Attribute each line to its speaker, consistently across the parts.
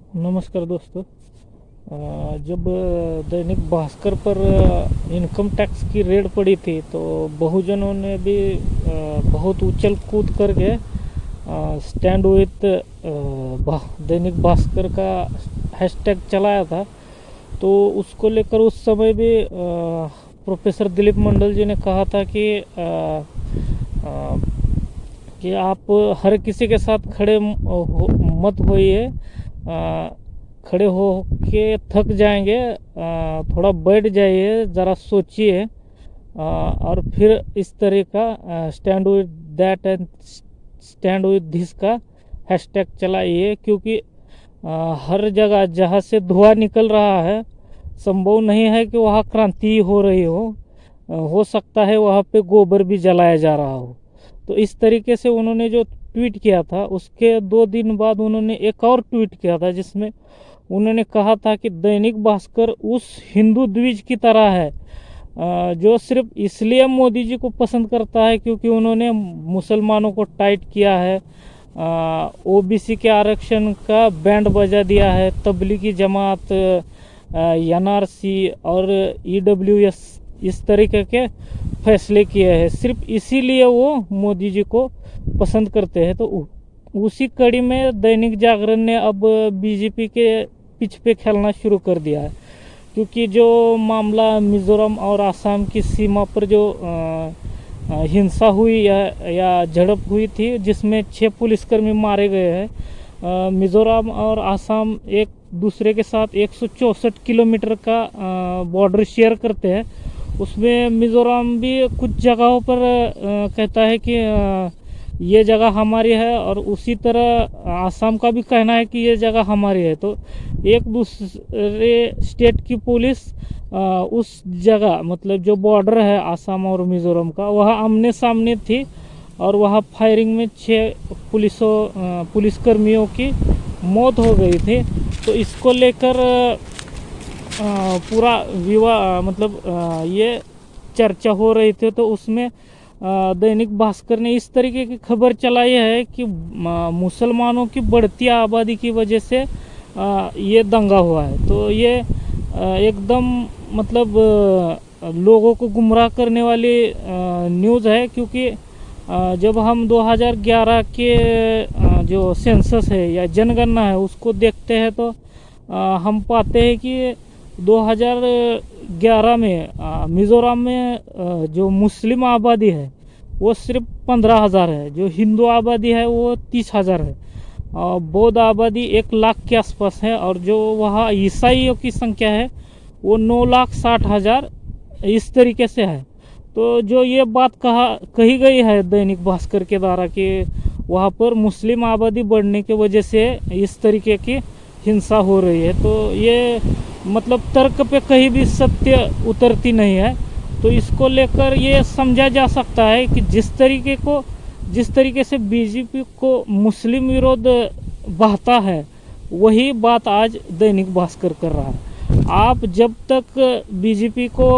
Speaker 1: नमस्कार दोस्तों। जब दैनिक भास्कर पर इनकम टैक्स की रेड पड़ी थी तो बहुजनों ने भी बहुत उछल कूद करके स्टैंड विथ दैनिक भास्कर का हैशटैग चलाया था। तो उसको लेकर उस समय भी प्रोफेसर दिलीप मंडल जी ने कहा था कि आप हर किसी के साथ मत होइए, खड़े हो के थक जाएंगे, थोड़ा बैठ जाइए, ज़रा सोचिए, और फिर इस तरह का stand with that and stand with this का हैशटैग चलाइए। क्योंकि हर जगह जहाँ से धुआं निकल रहा है, संभव नहीं है कि वहाँ क्रांति हो रही हो सकता है वहाँ पे गोबर भी जलाया जा रहा हो। तो इस तरीके से उन्होंने जो ट्वीट किया था, उसके 2 दिन बाद उन्होंने एक और ट्वीट किया था जिसमें उन्होंने कहा था कि दैनिक भास्कर उस हिंदू द्विज की तरह है जो सिर्फ इसलिए मोदी जी को पसंद करता है क्योंकि उन्होंने मुसलमानों को टाइट किया है, ओबीसी के आरक्षण का बैंड बजा दिया है, तबलीगी जमात, एनआरसी और ईडब्ल्यूएस इस तरीके के फैसले किए हैं, सिर्फ इसीलिए वो मोदी जी को पसंद करते हैं। तो उसी कड़ी में दैनिक जागरण ने अब बीजेपी के पिच पे खेलना शुरू कर दिया है। क्योंकि जो मामला मिज़ोरम और आसाम की सीमा पर जो हिंसा हुई या झड़प हुई थी जिसमें 6 पुलिसकर्मी मारे गए हैं, मिज़ोरम और आसाम एक दूसरे के साथ 164 किलोमीटर का बॉर्डर शेयर करते हैं। उसमें मिज़ोरम भी कुछ जगहों पर कहता है कि ये जगह हमारी है, और उसी तरह आसाम का भी कहना है कि ये जगह हमारी है। तो एक दूसरे स्टेट की पुलिस उस जगह, मतलब जो बॉर्डर है आसाम और मिज़ोरम का, वह आमने सामने थी, और वहाँ फायरिंग में 6 पुलिसकर्मियों की मौत हो गई थी। तो इसको लेकर पूरा मतलब ये चर्चा हो रही थी। तो उसमें दैनिक भास्कर ने इस तरीके की खबर चलाई है कि मुसलमानों की बढ़ती आबादी की वजह से ये दंगा हुआ है। तो ये एकदम मतलब लोगों को गुमराह करने वाली न्यूज़ है। क्योंकि जब हम 2011 के जो सेंसस है या जनगणना है उसको देखते हैं तो हम पाते हैं कि 2011 में मिज़ोरम में जो मुस्लिम आबादी है वो सिर्फ 15,000 है, जो हिंदू आबादी है वो 30,000 है, और बौद्ध आबादी 1 लाख के आसपास है, और जो वहाँ ईसाइयों की संख्या है वो 9,60,000 इस तरीके से है। तो जो ये बात कही गई है दैनिक भास्कर के द्वारा कि वहाँ पर मुस्लिम आबादी बढ़ने की वजह से इस तरीके की हिंसा हो रही है, तो ये मतलब तर्क पे कहीं भी सत्य उतरती नहीं है। तो इसको लेकर ये समझा जा सकता है कि जिस तरीके से बीजेपी को मुस्लिम विरोध बहता है, वही बात आज दैनिक भास्कर कर रहा है। आप जब तक बीजेपी को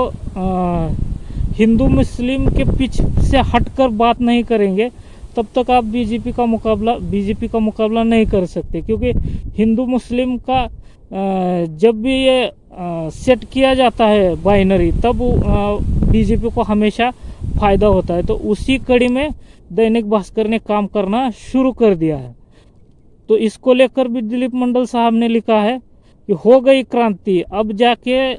Speaker 1: हिंदू मुस्लिम के पीछ से हटकर बात नहीं करेंगे, तब तक आप बीजेपी का मुकाबला नहीं कर सकते। क्योंकि हिंदू मुस्लिम का जब भी ये सेट किया जाता है बाइनरी, तब बीजेपी को हमेशा फ़ायदा होता है। तो उसी कड़ी में दैनिक भास्कर ने काम करना शुरू कर दिया है। तो इसको लेकर भी दिलीप मंडल साहब ने लिखा है कि हो गई क्रांति, अब जाके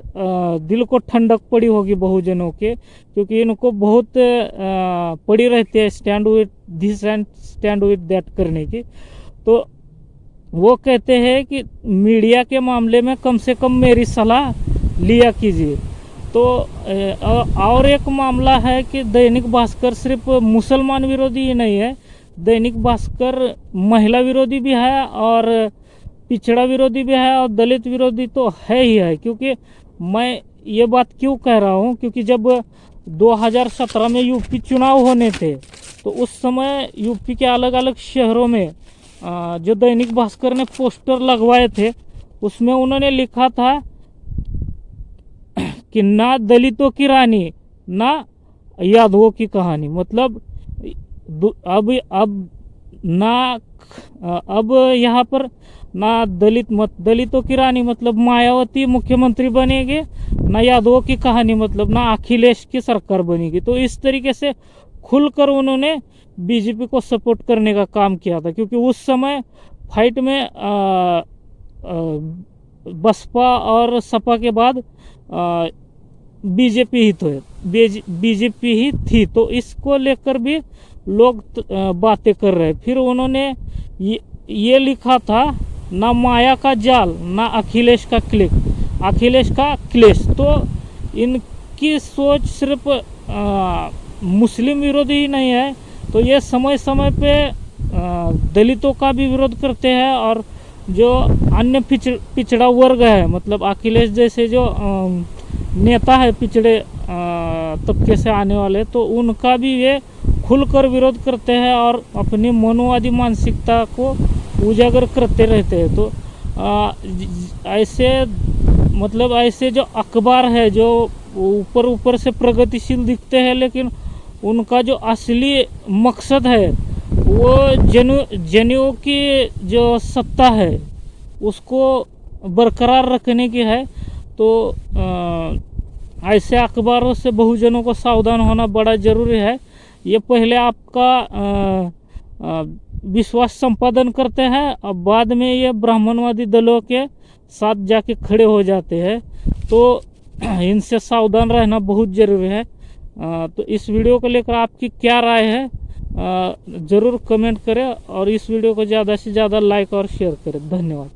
Speaker 1: दिल को ठंडक पड़ी होगी बहुजनों के, क्योंकि इनको बहुत पड़ी रहती है stand with this and stand with that करने की। तो वो कहते हैं कि मीडिया के मामले में कम से कम मेरी सलाह लिया कीजिए। तो और एक मामला है कि दैनिक भास्कर सिर्फ मुसलमान विरोधी ही नहीं है, दैनिक भास्कर महिला विरोधी भी है, और पिछड़ा विरोधी भी है, और दलित विरोधी तो है ही है। क्योंकि मैं ये बात क्यों कह रहा हूँ, क्योंकि जब 2017 में यूपी चुनाव होने थे तो उस समय यूपी के अलग अलग शहरों में जो दैनिक भास्कर ने पोस्टर लगवाए थे, उसमें उन्होंने लिखा था कि ना दलितों की रानी ना यादवों की कहानी। मतलब अब ना अब यहाँ पर ना दलितों की रानी मतलब मायावती मुख्यमंत्री बनेगी, ना यादवों की कहानी मतलब ना अखिलेश की सरकार बनेगी। तो इस तरीके से खुलकर उन्होंने बीजेपी को सपोर्ट करने का काम किया था, क्योंकि उस समय फाइट में बसपा और सपा के बाद बीजेपी ही बीजेपी ही थी। तो इसको लेकर भी लोग बातें कर रहे हैं। फिर उन्होंने ये लिखा था, ना माया का जाल ना अखिलेश का क्लेश। तो इनकी सोच सिर्फ मुस्लिम विरोधी ही नहीं है, तो ये समय समय पे दलितों का भी विरोध करते हैं, और जो अन्य पिछड़ा वर्ग है, मतलब अखिलेश जैसे जो नेता है पिछड़े तबके से आने वाले, तो उनका भी ये खुलकर विरोध करते हैं और अपनी मनोवादी मानसिकता को उजागर करते रहते हैं। तो ऐसे जो अखबार है जो ऊपर से प्रगतिशील दिखते हैं, लेकिन उनका जो असली मकसद है वो जनेऊ की जो सत्ता है उसको बरकरार रखने की है। तो ऐसे अखबारों से बहुजनों को सावधान होना बड़ा ज़रूरी है। ये पहले आपका विश्वास संपादन करते हैं और बाद में ये ब्राह्मणवादी दलों के साथ जाके खड़े हो जाते हैं। तो इनसे सावधान रहना बहुत ज़रूरी है। तो इस वीडियो को लेकर आपकी क्या राय है, ज़रूर कमेंट करें, और इस वीडियो को ज़्यादा से ज़्यादा लाइक और शेयर करें। धन्यवाद।